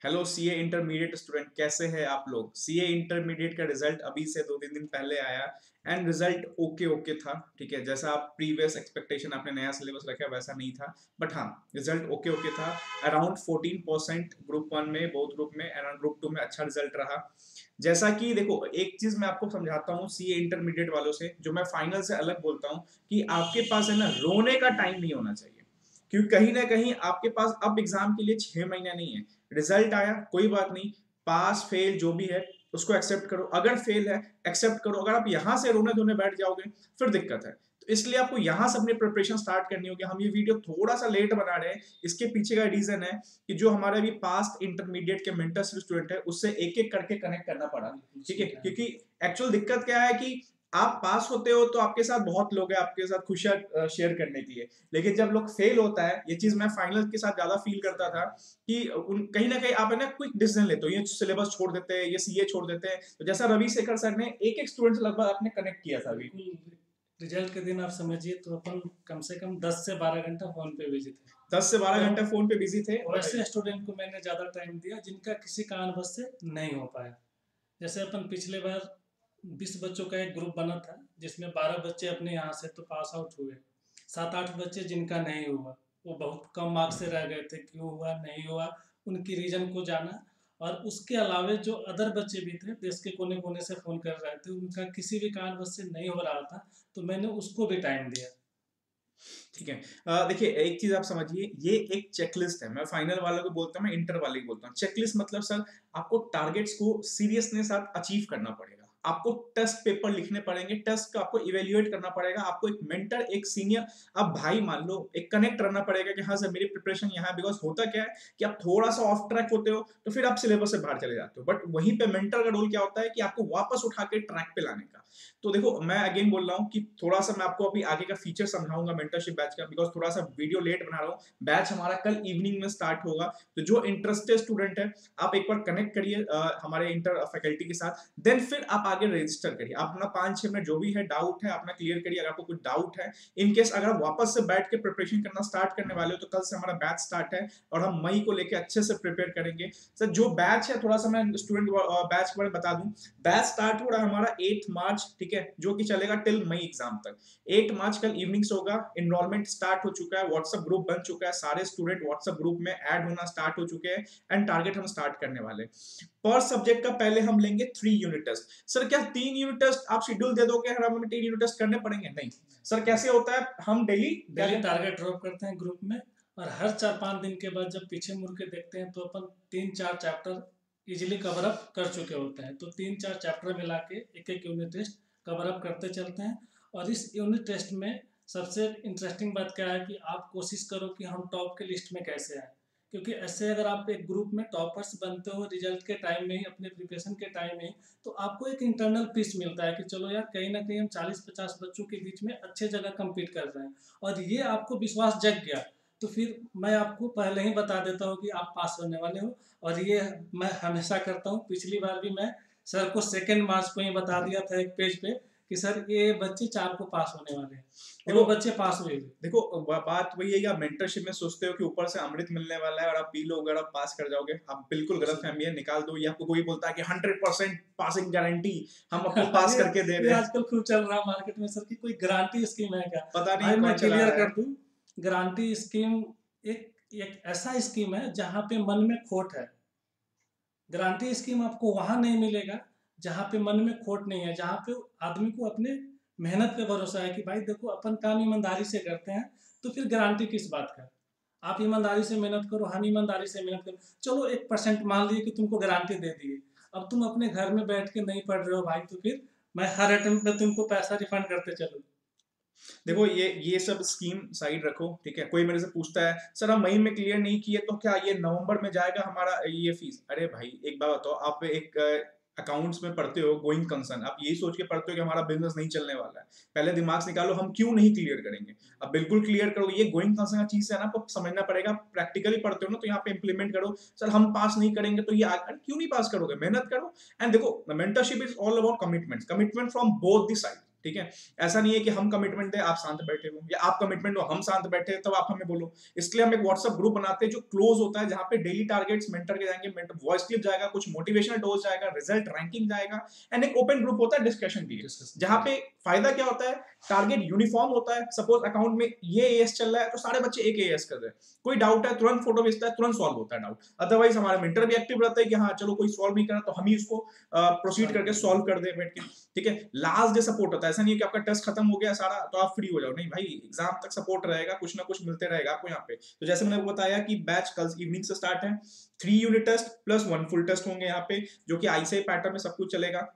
Hello CA intermediate student, कैसे हैं आप लोग। सीए इंटरमीडिएट का रिजल्ट अभी से 2-3 दिन पहले आया एंड रिजल्ट ओके ओके था। ठीक है, जैसा आप प्रीवियस एक्सपेक्टेशन आपने नया सिलेबस रखा वैसा नहीं था, बट हाँ रिजल्ट ओके ओके था। अराउंड 14% ग्रुप 1 में, बोथ ग्रुप में, अराउंड ग्रुप 2 में अच्छा रिजल्ट रहा। जैसा कि देखो, एक चीज मैं आपको समझाता हूँ सीए इंटरमीडिएट वालों से, जो मैं फाइनल से अलग बोलता हूँ, कि आपके पास है ना रोने का टाइम नहीं होना चाहिए। क्योंकि कहीं ना कहीं आपके पास अब एग्जाम के लिए 6 महीना नहीं है। रिजल्ट आया, कोई बात नहीं, पास फेल जो भी है उसको एक्सेप्ट करो। अगर फेल है एक्सेप्ट करो, अगर आप यहां से रोने धोने बैठ जाओगे फिर दिक्कत है। तो इसलिए आपको यहां से अपनी प्रिपरेशन स्टार्ट करनी होगी। हम ये वीडियो थोड़ा सा लेट बना रहे हैं, इसके पीछे का रीजन है कि जो हमारे अभी पास्ट इंटरमीडिएट के मेंटरशिप स्टूडेंट है उससे एक एक करके कनेक्ट करना पड़ा। ठीक है, क्योंकि एक्चुअल दिक्कत क्या है कि आप पास होते हो तो आपके साथ बहुत लोग हैं आपके साथ खुशियां शेयर करने के लिए, लेकिन जब लोग फेल होता है, ये चीज मैं फाइनल के साथ ज्यादा फील करता था कि कहीं ना कहीं आप है ना क्विक डिसीजन लेते हो, ये सिलेबस छोड़ देते हैं, ये सीए छोड़ देते हैं। तो जैसा रवि शेखर सर ने एक एक स्टूडेंट से लगभग आपने कनेक्ट किया था अभी। रिजल्ट के दिन आप समझिए तो अपन कम से कम 10 से 12 घंटा फोन पे बिजी थे। 10 से 12 घंटे फोन पे बिजी थे। वैसे स्टूडेंट को मैंने ज़्यादा टाइम दिया जिनका किसी कारणवश से नहीं हो पाया। जैसे अपन पिछले बार 20 बच्चों का एक ग्रुप बना था जिसमें 12 बच्चे अपने यहाँ से तो पास आउट हुए, 7-8 बच्चे जिनका नहीं हुआ, वो बहुत कम मार्क्स से रह गए थे। क्यों हुआ नहीं हुआ, उनकी रीजन को जाना। और उसके अलावा जो अदर बच्चे भी थे देश के कोने कोने से फ़ोन कर रहे थे, उनका किसी भी कारणवश से नहीं हो रहा था, तो मैंने उसको भी टाइम दिया। ठीक है, देखिए एक चीज आप समझिए, ये एक चेकलिस्ट है। मैं फाइनल वालों को बोलता हूँ, मैं इंटर वाले को बोलता हूँ। चेकलिस्ट मतलब सर, आपको टारगेट्स को सीरियसनेस साथ अचीव करना पड़ेगा। आपको टेस्ट पेपर लिखने पड़ेंगे, टेस्ट का आपको इवेल्युएट करना पड़ेगा, आपको एक मेंटर, एक सीनियर, आप भाई मान लो, एक कनेक्ट करना पड़ेगा कि हाँ सर मेरी प्रिपरेशन यहाँ है। बिकॉज होता क्या है कि आप थोड़ा सा ऑफ ट्रैक होते हो तो फिर आप सिलेबस से बाहर चले जाते हो, बट वहीं पे मेंटर का रोल क्या होता है कि आपको वापस उठा के ट्रैक पे लाने का। तो देखो, मैं अगेन बोल रहा हूँ कि थोड़ा सा मैं आपको अभी आगे का फीचर समझाऊंगा मेंटरशिप बैच का, बिकॉज थोड़ा सा वीडियो लेट बना रहा हूँ। बैच हमारा कल इवनिंग में स्टार्ट होगा, तो जो इंटरेस्टेड स्टूडेंट है आप एक बार कनेक्ट करिए हमारे इंटर फैकल्टी के साथ, देन फिर आप आगे रजिस्टर करिए। आप अपना 5-6 मिनट जो भी है डाउट है अपना क्लियर करिए। अगर आपको कुछ डाउट है, इन केस अगर आप वापस से बैठ के प्रिपरेशन करना स्टार्ट करने वाले हो, तो कल से हमारा बैच स्टार्ट है और हम मई को लेके अच्छे से प्रिपेयर करेंगे। सर जो बैच है, थोड़ा सा मैं स्टूडेंट बैच के बारे में बता दूं। बैच स्टार्ट हो रहा है हमारा 8 मार्च, ठीक है, जो कि चलेगा टिल मई एग्जाम तक। 8 मार्च कल इवनिंग से होगा। एनरोलमेंट स्टार्ट हो चुका है, व्हाट्सएप ग्रुप बन चुका है, सारे स्टूडेंट व्हाट्सएप ग्रुप में ऐड होना स्टार्ट हो चुके हैं एंड टारगेट हम स्टार्ट करने वाले। पर सब्जेक्ट का पहले हम लेंगे 3 यूनिट टेस्ट। सर क्या 3 यूनिट टेस्ट आप शेड्यूल दे दोगे, हमें 3 यूनिट टेस्ट करने पड़ेंगे? नहीं सर, कैसे होता है, हम डेली डेली टारगेट ड्रॉप करते हैं ग्रुप में, और हर 4-5 दिन के बाद जब पीछे मुड़ के देखते हैं तो अपन 3-4 चैप्टर इजीली कवर अप कर चुके होते हैं। तो 3-4 चैप्टर मिला के एक एक यूनिट टेस्ट कवर अप करते चलते हैं। और इस यूनिट टेस्ट में सबसे इंटरेस्टिंग बात क्या है कि आप कोशिश करो कि हम टॉप के लिस्ट में कैसे आए। क्योंकि ऐसे अगर आप एक ग्रुप में टॉपर्स बनते हो रिजल्ट के टाइम में ही, अपने प्रिपरेशन के टाइम में ही, तो आपको एक इंटरनल पीस मिलता है कि चलो यार कहीं ना कहीं हम 40-50 बच्चों के बीच में अच्छे जगह compete कर रहे हैं। और ये आपको विश्वास जग गया तो फिर मैं आपको पहले ही बता देता हूँ कि आप पास होने वाले हो। और ये मैं हमेशा करता हूँ। पिछली बार भी मैं सर को 2 मार्च को ही बता दिया था एक पेज पे कि सर ये बच्चे 4 को पास होने वाले हैं, और वो देखो बच्चे पास हुए भी। देखो बात वही है कि आप मेंटरशिप में सोचते हो कि ऊपर से अमृत मिलने वाला है और आप पी लोगे और आप पास कर जाओगे। आप बिल्कुल गलत फहमी है, निकाल दो। ये आपको कोई बोलता है कि 100% पासिंग गारंटी, हम आपको पास करके दे ये रहे हैं। आजकल खूब चल रहा है मार्केट में सर की कोई गारंटी स्कीम है क्या। पता नहीं भाई मैं कौन चला क्लियर रहा है। कर दूं, गारंटी स्कीम एक एक ऐसा स्कीम है जहाँ पे मन में खोट है। गारंटी स्कीम आपको वहाँ नहीं मिलेगा जहाँ पे मन में खोट नहीं है, जहाँ पे आदमी को अपने मेहनत पे भरोसा है कि भाई देखो अपन काम ईमानदारी से करते हैं, तो फिर गारंटी किस बात का। आप ईमानदारी से मेहनत करो, हम ईमानदारी से मेहनत करो, चलो 1% मान लिए कि तुमको गारंटी दे दिए। अब तुम अपने घर में बैठ के नहीं पढ़ रहे हो भाई, तो फिर मैं हर अटेम्प्ट में तुमको पैसा रिफंड करते चलूँ। देखो ये सब स्कीम साइड रखो, ठीक है। कोई मेरे से पूछता है सर हम मई में क्लियर नहीं किए तो क्या ये नवंबर में जाएगा हमारा ये फीस? अरे भाई एक बात बताओ, आप एक अकाउंट्स में पढ़ते हो गोइंग कंसर्न, आप यही सोच के पढ़ते हो कि हमारा बिजनेस नहीं चलने वाला है। पहले दिमाग से निकालो हम क्यों नहीं क्लियर करेंगे। अब बिल्कुल क्लियर करो। ये गोइंग कंसर्न का चीज है ना, आपको समझना पड़ेगा। प्रैक्टिकली पढ़ते हो ना तो यहाँ पे इंप्लीमेंट करो। सर हम पास नहीं करेंगे तो ये क्यों नहीं पास करोगे, मेहनत करो। एंड देखो, mentorship is all about commitment, commitment from both the side. ठीक है। ऐसा नहीं है कि हम कमिटमेंट दें, आप शांत बैठे हो, या आप कमिटमेंट दो, हम शांत बैठे हैं, तब आप हमें बोलो। इसलिए हम एक व्हाट्सएप ग्रुप बनाते हैं जो क्लोज होता है, जहां पे डेली टारगेट्स मेंटर के जाएंगे, वॉइस क्लिप जाएगा, कुछ मोटिवेशनल डोज जाएगा, रिजल्ट रैंकिंग जाएगा, एंड एक ओपन ग्रुप होता है डिस्कशन के लिए, जहां पे फायदा क्या होता है, टारगेट यूनिफॉर्म होता है। सपोज अकाउंट में ये एएस चल रहा है तो सारे बच्चे एक एएस कर रहे हैं, कोई डाउट है तुरंत फोटो भेजता है, तुरंत सॉल्व होता है डाउट। अदरवाइज हमारे मेंटर भी एक्टिव रहता है कि हाँ चलो कोई सॉल्व नहीं करा तो हम ही उसको प्रोसीड करके सॉल्व कर दे बैठ के, ठीक है। लास्ट डे सपोर्ट होता है, ऐसा नहीं है कि आपका टेस्ट खत्म हो गया सारा तो आप फ्री हो जाओ, नहीं भाई, एग्जाम तक सपोर्ट रहेगा, कुछ ना कुछ मिलते रहेगा आपको यहाँ पे। तो जैसे मैंने बताया कि बैच कल इवनिंग से स्टार्ट है, 3 unit test plus 1 full test होंगे यहाँ पे, जो कि आईसीआई पैटर्न में सब कुछ चलेगा।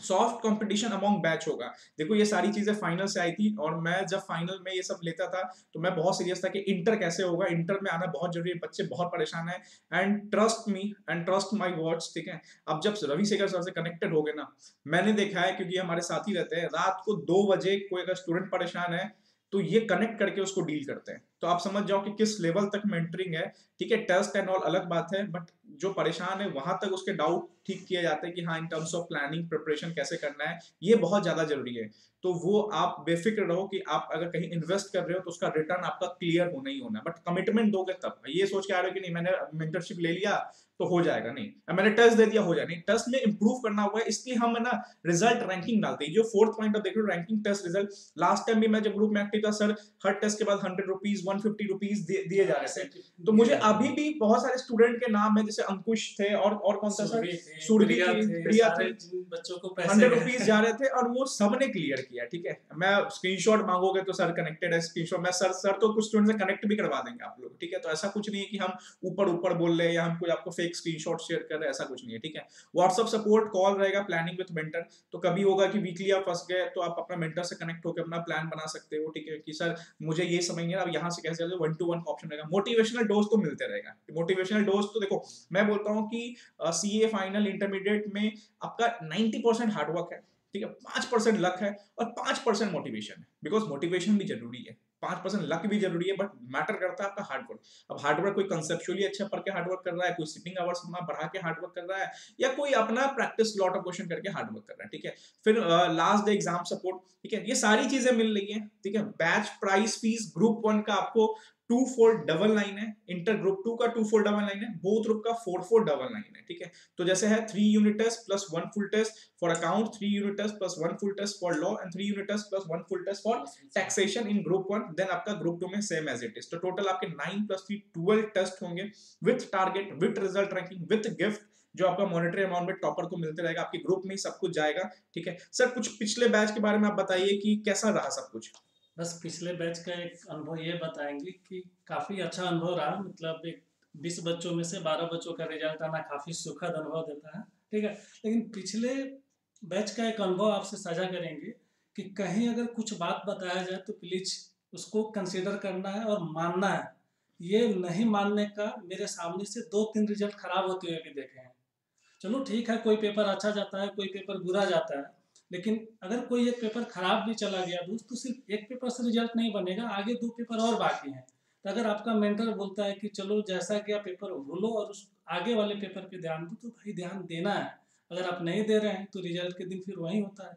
सॉफ्ट कंपटीशन अमॉन्ग बैच होगा। देखो ये सारी चीजें फाइनल से आई थी, और मैं जब फाइनल में ये सब लेता था तो मैं बहुत सीरियस था कि इंटर कैसे होगा, इंटर में आना बहुत जरूरी है, बच्चे बहुत परेशान है। And trust me and trust my words, ठीक है। अब जब रवि शेखर सर से कनेक्टेड हो गए ना, मैंने देखा है, क्योंकि हमारे साथी रहते हैं, रात को 2 बजे कोई अगर स्टूडेंट परेशान है तो ये कनेक्ट करके उसको डील करते हैं। तो आप समझ जाओ कि किस लेवल तक मेंटरिंग है, ठीक है। टेस्ट एंड ऑल अलग बात है, बट जो परेशान है वहां तक उसके डाउट ठीक किए जाते हैं कि हाँ in terms of planning preparation कैसे करना है, ये बहुत ज्यादा जरूरी है। तो वो आप बेफिक्र रहो कि आप अगर कहीं इन्वेस्ट कर रहे हो तो उसका रिटर्न आपका क्लियर होना ही होना है, बट कमिटमेंट दोगे तब। ये सोच के आ रहे हो कि नहीं मैंने मेंटरशिप ले लिया तो हो जाएगा, नहीं, मैंने टेस्ट दे दिया हो जाएगा, नहीं, टेस्ट में इंप्रूव करना हुआ है, इसलिए हम है ना रिजल्ट रैंकिंग डालते हैं। जो फोर्थ पॉइंट ऑफ देख रहे हो ranking test result, last time भी मैं जब ग्रुप में एक्टिव था सर, हर टेस्ट के बाद 100 रुपीज 150 रुपीज दिए जा रहे थे। तो मुझे अभी भी बहुत सारे स्टूडेंट के नाम है, जैसे अंकुश थे और कौन सा सर, सुरभि थी, प्रिया थी, बच्चों को पैसे 100 रुपीज जा रहे थे और वो सबने क्लियर किया, ठीक है। मैं स्क्रीनशॉट मांगोगे तो सर कनेक्टेड है स्क्रीनशॉट, मैं सर तो कुछ स्टूडेंट से कनेक्ट भी करवा देंगे आप लोग, ठीक है। तो ऐसा कुछ नहीं है कि हम ऊपर ऊपर बोल रहे हैं या हम कोई आपको फेक स्क्रीनशॉट शेयर कर रहे हैं, ऐसा कुछ नहीं है, ठीक है। व्हाट्सएप सपोर्ट कॉल रहेगा, प्लानिंग विद मेंटर। तो कभी होगा कि वीकली आप फंस गए तो आप अपना मेंटर से कनेक्ट होकर अपना प्लान बना सकते हो, ठीक है, कि सर मुझे ये समझ नहीं आ रहा अब यहाँ से कैसे चले, 1-to-1 ऑप्शन रहेगा। मोटिवेशनल डोज तो मिलते रहेगा, मोटिवेशनल डोज तो देखो मैं बोलता हूँ कि सीए फाइनल इंटरमीडिएट में आपका 90% हार्डवर्क है, ठीक है, 5% लक है और 5% मोटिवेशन है, बिकॉज मोटिवेशन भी जरूरी है, 5% लक भी जरूरी है, बट मैटर करता है आपका हार्डवर्क। अब हार्डवर्क कोई कंसेप्चुअली अच्छा पढ़ के हार्डवर्क कर रहा है, कोई सिटिंग आवर्स अपना बढ़ा के हार्डवर्क कर रहा है, या कोई अपना प्रैक्टिस लॉट ऑफ क्वेश्चन करके हार्डवर्क कर रहा है, ठीक है। फिर लास्ट डे एग्जाम सपोर्ट, ठीक है, ये सारी चीजें मिल रही है, ठीक है। बैच प्राइस फीस ग्रुप 1 का आपको 2499 है, इंटर ग्रुप 2 का 2499 है, बोथ ग्रुप का 4499 है, ठीक है। तो जैसे है 3 unit test plus 1 full test for account, 3 unit test plus 1 full test for law, and 3 unit test plus 1 full test for taxation in group 1। Then आपका ग्रुप 2 में सेम एज इट इज। तो टोटल आपके 9 + 3 12 test होंगे, with target, with result ranking, with gift, जो आपका monetary amount में topper को मिलते रहेगा, आपके ग्रुप में ही सब कुछ जाएगा, ठीक है। सर कुछ पिछले बैच के बारे में आप बताइए कि कैसा रहा सब कुछ। बस पिछले बैच का एक अनुभव ये बताएंगे कि काफ़ी अच्छा अनुभव रहा, मतलब एक 20 बच्चों में से 12 बच्चों का रिजल्ट आना काफ़ी सुखद अनुभव देता है, ठीक है। लेकिन पिछले बैच का एक अनुभव आपसे साझा करेंगे कि कहीं अगर कुछ बात बताया जाए तो प्लीज़ उसको कंसिडर करना है और मानना है। ये नहीं मानने का मेरे सामने से 2-3 रिजल्ट खराब होते हुए भी देखे हैं। चलो ठीक है, कोई पेपर अच्छा जाता है, कोई पेपर बुरा जाता है, लेकिन अगर कोई एक पेपर खराब भी चला गया दोस्त, तो सिर्फ एक पेपर से रिजल्ट नहीं बनेगा, आगे 2 पेपर और बाकी हैं। तो अगर आपका मेंटर बोलता है कि चलो जैसा गया पेपर भूलो और उस आगे वाले पेपर पे ध्यान दो, तो भाई ध्यान देना है। अगर आप नहीं दे रहे हैं तो रिजल्ट के दिन फिर वही होता है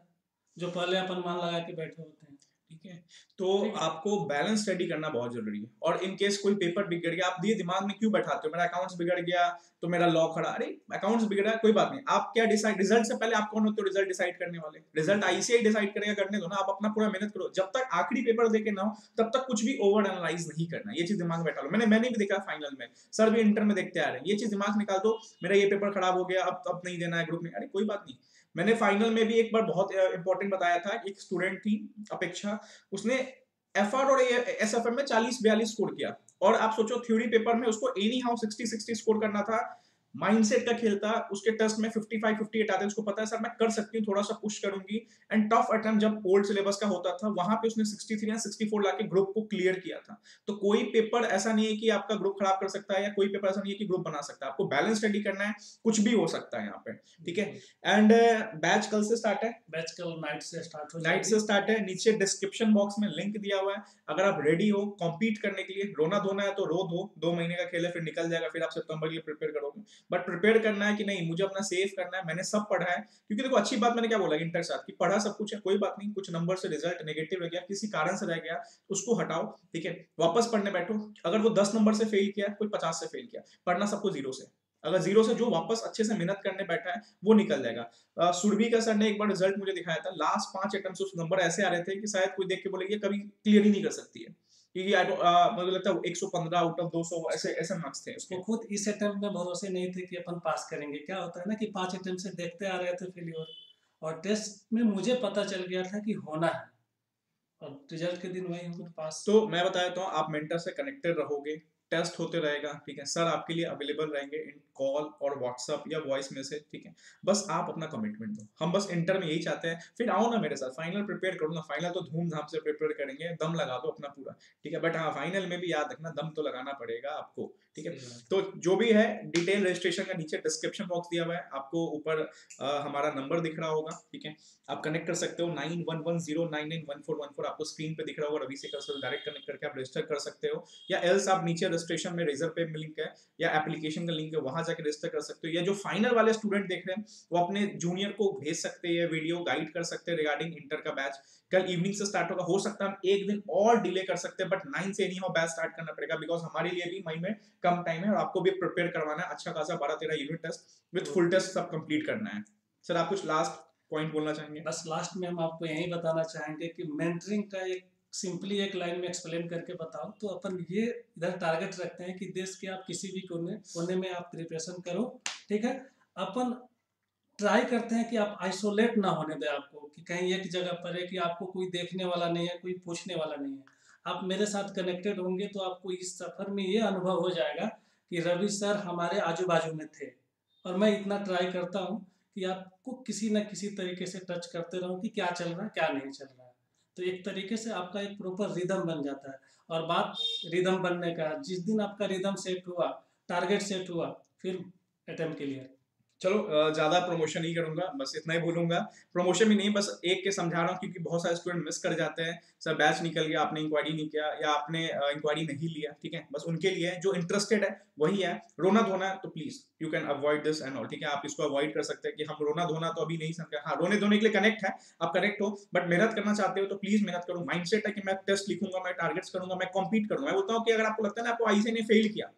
जो पहले अपन मान लगा के बैठे होते हैं, ठीक है। तो आपको बैलेंस स्टडी करना बहुत जरूरी है, और इन केस कोई पेपर बिगड़ गया, आप ये दिमाग में क्यों बैठाते हो मेरा अकाउंट्स बिगड़ गया तो मेरा लॉ खड़ा, अरे अकाउंट्स बिगड़ा कोई बात नहीं, आप क्या डिसाइड, रिजल्ट से पहले आप कौन होते हो रिजल्ट डिसाइड करने वाले, रिजल्ट आईसीआई डिसाइड करेगा, करने दो ना, आप अपना पूरा मेहनत करो, जब तक आखिरी पेपर देके ना हो तब तक कुछ भी ओवर एनालाइज नहीं करना, ये चीज दिमाग में बैठा लो। मैंने भी देखा फाइनल में, सर भी इंटर में देखते आ रहे हैं, ये चीज दिमाग निकाल दो, मेरा ये पेपर खराब हो गया, अब नहीं देना है ग्रुप में, अरे कोई बात नहीं। मैंने फाइनल में भी एक बार बहुत इंपॉर्टेंट बताया था, एक स्टूडेंट थी अपेक्षा, उसने एफआर और एसएफएम में 40-42 स्कोर किया, और आप सोचो थ्योरी पेपर में उसको एनी हाउ 60-60 स्कोर करना था, माइंडसेट का खेल था, उसके टेस्ट में 55-58 आते, उसको पता है सर मैं कर सकती हूँ, थोड़ा सा पुश करूंगी, एंड टफ अटेम्प्ट जब ओल्ड सिलेबस का होता था वहां पे उसने 63 या 64 लाके ग्रुप को क्लियर किया था। तो कोई पेपर ऐसा नहीं है कि आपका ग्रुप खराब कर सकता है, या कोई पेपर ऐसा नहीं है कि ग्रुप बना सकता है, आपको बैलेंस स्टडी करना है, कुछ भी हो सकता है यहाँ पे, ठीक है। एंड बैच कल से स्टार्ट है, बैच कल नाइट से स्टार्ट हो नाइट से स्टार्ट है, नीचे डिस्क्रिप्शन बॉक्स में लिंक दिया हुआ है, अगर आप रेडी हो कॉम्पीट करने के लिए, रोना धोना है तो रो दो, 2 महीने का खेल है, फिर निकल जाएगा, फिर आप सितंबर के लिए प्रिपेयर करोगे, बट प्रिपेयर करना है कि नहीं, मुझे अपना सेव करना है, मैंने सब पढ़ा है। क्योंकि देखो अच्छी बात मैंने क्या बोला इंटर साथ, कि पढ़ा सब कुछ है, कोई बात नहीं, कुछ नंबर से रिजल्ट नेगेटिव रह गया, किसी कारण से रह गया, उसको हटाओ, ठीक है, वापस पढ़ने बैठो। अगर वो 10 नंबर से फेल किया, कोई 50 से फेल किया, पढ़ना सबको जीरो से। अगर जीरो से जो वापस अच्छे से मेहनत करने बैठा है वो निकल जाएगा। सुरभि का सर ने एक बार रिजल्ट मुझे दिखाया था, लास्ट 5 अटेम्प्ट से नंबर ऐसे आ रहे थे कि शायद कोई देख के बोले ये कभी क्लियर ही नहीं कर सकती है, क्योंकि मुझे लगता है 115 आउट ऑफ 200 ऐसे ऐसे मार्क्स थे उसके। वो खुद इस अटेम्प्ट में भरोसे नहीं थे कि अपन पास करेंगे। क्या होता है ना कि 5 अटेम्प्ट से देखते आ रहे थे फेल्योर, और टेस्ट में मुझे पता चल गया था कि होना है, और रिजल्ट के दिन वही हम पास। तो मैं बता देता हूँ, आप मेंटर से कनेक्टेड रहोगे, टेस्ट होते रहेगा, ठीक है, सर आपके लिए अवेलेबल रहेंगे इन कॉल और व्हाट्सअप या वॉइस मैसेज, ठीक है, बस आप अपना कमिटमेंट दो। हम बस इंटर में यही चाहते हैं, फिर आओ ना मेरे साथ, फाइनल प्रिपेयर करो ना, फाइनल तो धूमधाम से प्रिपेयर करेंगे, दम लगा दो अपना पूरा, ठीक है, बट हाँ फाइनल में भी याद रखना दम तो लगाना पड़ेगा आपको, ठीक है। तो जो भी है डिटेल रजिस्ट्रेशन का नीचे डिस्क्रिप्शन बॉक्स दिया हुआ है, आपको ऊपर हमारा नंबर दिख रहा होगा, ठीक है, आप कनेक्ट कर सकते हो 9110991414, आपको स्क्रीन पे दिख रहा होगा, रवि शेखर से डायरेक्ट कनेक्ट करके आप रजिस्टर कर सकते हो, या एल्स आप नीचे रजिस्ट्रेशन में रेजर पे लिंक है या एप्लीकेशन का लिंक है, वहां जाके रजिस्टर कर सकते हो, या जो फाइनल वाले स्टूडेंट देख रहे हैं वो अपने जूनियर को भेज सकते हैं, वीडियो गाइड कर सकते हैं रिगार्डिंग इंटर का बैच। कल इवनिंग से स्टार्ट होगा, हो सकता है हम एक दिन और डिले कर सकते हैं, बट 9 से नहीं हो बैच स्टार्ट करना पड़ेगा, बिकॉज हमारे लिए भी मई में कम टाइम है और आपको भी प्रिपेयर करवाना है अच्छा खासा 12-13 unit test with full test सब कंप्लीट करना है। सर आप कुछ लास्ट पॉइंट बोलना चाहेंगे? बस लास्ट में हम आपको यही बताना चाहेंगे कि मेंटरिंग का एक सिंपली एक लाइन में एक्सप्लेन करके बताओ तो अपन ये इधर टारगेट रखते हैं कि देश के आप किसी भी कोने में आप प्रिपरेशन करो, ठीक है। अपन ट्राई करते हैं कि आप आइसोलेट ना होने दें आपको, कि कहीं एक जगह पर है कि आपको कोई देखने वाला नहीं है, कोई पूछने वाला नहीं है। आप मेरे साथ कनेक्टेड होंगे तो आपको इस सफ़र में ये अनुभव हो जाएगा कि रवि सर हमारे आजू बाजू में थे, और मैं इतना ट्राई करता हूँ कि आपको किसी न किसी तरीके से टच करते रहूँ कि क्या चल रहा है क्या नहीं चल रहा है। तो एक तरीके से आपका एक प्रॉपर रिदम बन जाता है। और बात रिदम बनने का, जिस दिन आपका रिदम सेट हुआ, टारगेट सेट हुआ, फिर अटेम्प्ट क्लियर। चलो ज्यादा प्रमोशन नहीं करूंगा, बस इतना ही बोलूंगा। प्रमोशन भी नहीं, बस एक के समझा रहा हूँ, क्योंकि बहुत सारे स्टूडेंट मिस कर जाते हैं, सर बैच निकल गया, आपने इंक्वायरी नहीं किया या आपने इंक्वायरी नहीं लिया, ठीक है, बस उनके लिए जो इंटरेस्टेड है वही है। रोना धोना है तो please you can avoid this and all, ठीक है, आप इसको अवॉइड कर सकते हैं कि हम रोना धोना तो अभी नहीं सकते। हाँ रोने धोने के लिए कनेक्ट है, आप कनेक्ट हो, बट मेहनत करना चाहते हो तो प्लीज मेहनत करो। माइंडसेट है कि मैं टेस्ट लिखूंगा, मैं टारगेट्स करूंगा, मैं कॉम्पीट करूंगा। मैं बोलता हूँ कि अगर आपको लगता है ना आपको आईसी ने फेल किया,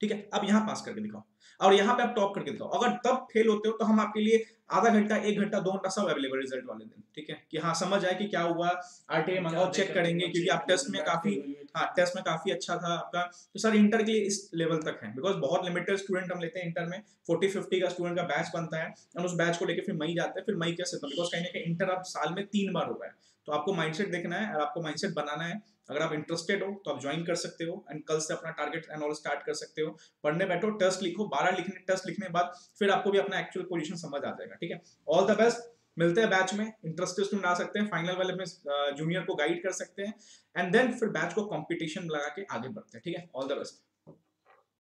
ठीक है, आप यहाँ पास करके दिखाओ और यहाँ पे आप टॉप करके दिखाओ। अगर तब फेल होते हो तो हम आपके लिए आधा घंटा 1 घंटा 2 घंटा सब अवेलेबल रिजल्ट वाले दिन, ठीक है, कि हाँ समझ आए कि क्या हुआ, आरटीआई मंगाओ, चेक करेंगे, क्योंकि आप टेस्ट में काफी, हाँ टेस्ट में काफी अच्छा था आपका। तो सर इंटर के लिए इस लेवल तक है, बिकॉज बहुत लिमिटेड स्टूडेंट हम लेते हैं इंटर में, 40-50 का स्टूडेंट का बैच बनता है और उस बैच को लेकर फिर मई जाते हैं, फिर मई कैसे होता है, बिकॉज कहीं ना कहीं इंटर अब साल में 3 बार हो रहा है। तो आपको माइंडसेट देखना है और आपको माइंडसेट बनाना है। अगर आप इंटरेस्टेड हो तो आप ज्वाइन कर सकते हो एंड कल से अपना टारगेट एंड ऑल स्टार्ट कर सकते हो। पढ़ने बैठो, टेस्ट लिखो, 12 लिखने टेस्ट लिखने के बाद फिर आपको भी अपना एक्चुअल पोजीशन समझ आ जाएगा, ठीक है। ऑल द बेस्ट, मिलते हैं बैच में, इंटरेस्टेड स्टूडेंट आ सकते हैं, फाइनल वाले में जूनियर को गाइड कर सकते हैं, एंड देन फिर बैच को कंपटीशन लगा के आगे बढ़ते हैं, ठीक है। All the best.